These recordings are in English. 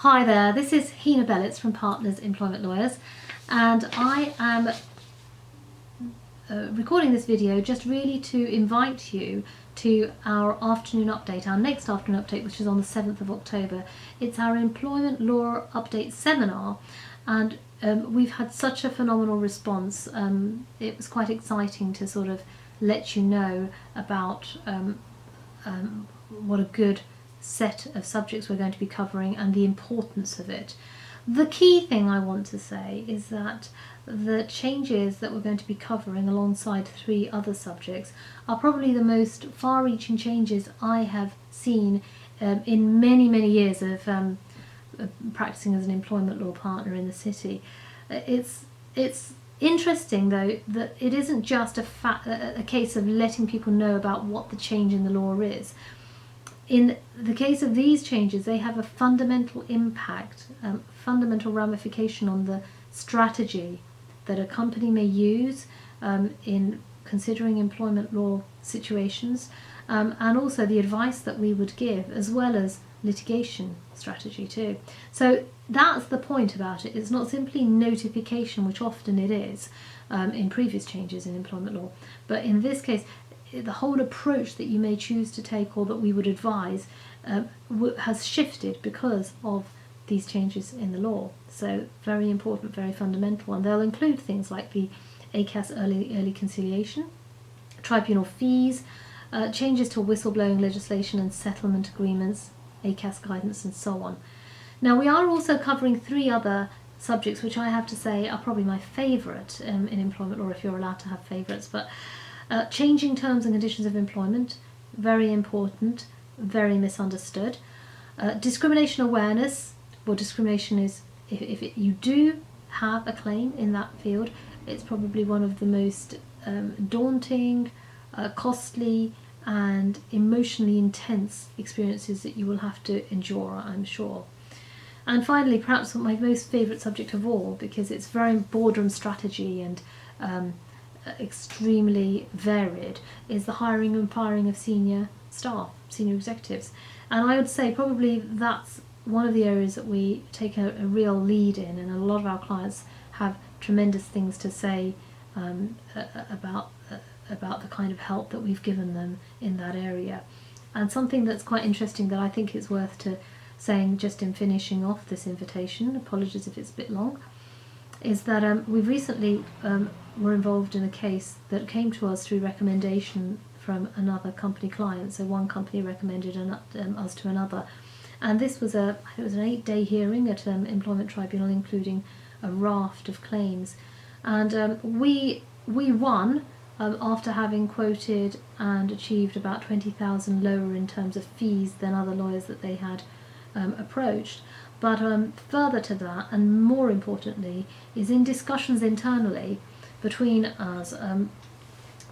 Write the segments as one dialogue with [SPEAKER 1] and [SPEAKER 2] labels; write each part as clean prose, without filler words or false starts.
[SPEAKER 1] Hi there, this is Hina Bellitz from Partners Employment Lawyers, and I am recording this video just really to invite you to our afternoon update, our next afternoon update, which is on the 7th of October. It's our Employment Law Update Seminar, and we've had such a phenomenal response. It was quite exciting to sort of let you know about what a good set of subjects we're going to be covering and the importance of it. The key thing I want to say is that the changes that we're going to be covering alongside 3 other subjects are probably the most far-reaching changes I have seen in many years of practicing as an employment law partner in the city. It's interesting though that it isn't just a case of letting people know about what the change in the law is. In the case of these changes, they have a fundamental impact, fundamental ramification on the strategy that a company may use in considering employment law situations, and also the advice that we would give, as well as litigation strategy too. So that's the point about it. It's not simply notification, which often it is in previous changes in employment law, but in this case, the whole approach that you may choose to take or that we would advise has shifted because of these changes in the law. So very important, very fundamental, and they'll include things like the ACAS early conciliation, tribunal fees, changes to whistleblowing legislation and settlement agreements, ACAS guidance, and so on. Now we are also covering 3 other subjects which I have to say are probably my favourite in employment law, if you're allowed to have favourites, but changing terms and conditions of employment, very important, very misunderstood. Discrimination awareness, well, discrimination is, if you do have a claim in that field, it's probably one of the most daunting, costly and emotionally intense experiences that you will have to endure, I'm sure. And finally, perhaps my most favourite subject of all, because it's very boardroom strategy and extremely varied, is the hiring and firing of senior staff, senior executives. And I would say probably that's one of the areas that we take a real lead in, and a lot of our clients have tremendous things to say about the kind of help that we've given them in that area. And something that's quite interesting that I think is worth to saying just in finishing off this invitation, apologies if it's a bit long, is that we've recently were involved in a case that came to us through recommendation from another company client. So one company recommended us to another, and this was it was an 8-day hearing at Employment Tribunal, including a raft of claims, and we won after having quoted and achieved about 20,000 lower in terms of fees than other lawyers that they had approached. But further to that, and more importantly, is in discussions internally between us,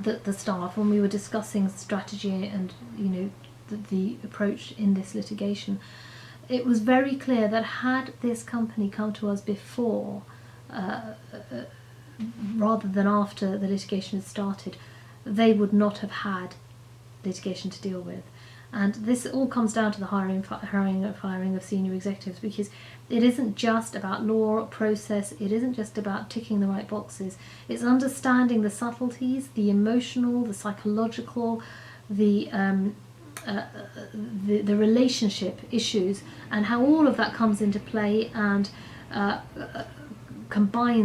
[SPEAKER 1] the staff, when we were discussing strategy and the approach in this litigation, it was very clear that had this company come to us before, rather than after the litigation had started, they would not have had litigation to deal with. And this all comes down to the hiring and firing of senior executives, because it isn't just about law process, it isn't just about ticking the right boxes, it's understanding the subtleties, the emotional, the psychological, the relationship issues, and how all of that comes into play and combines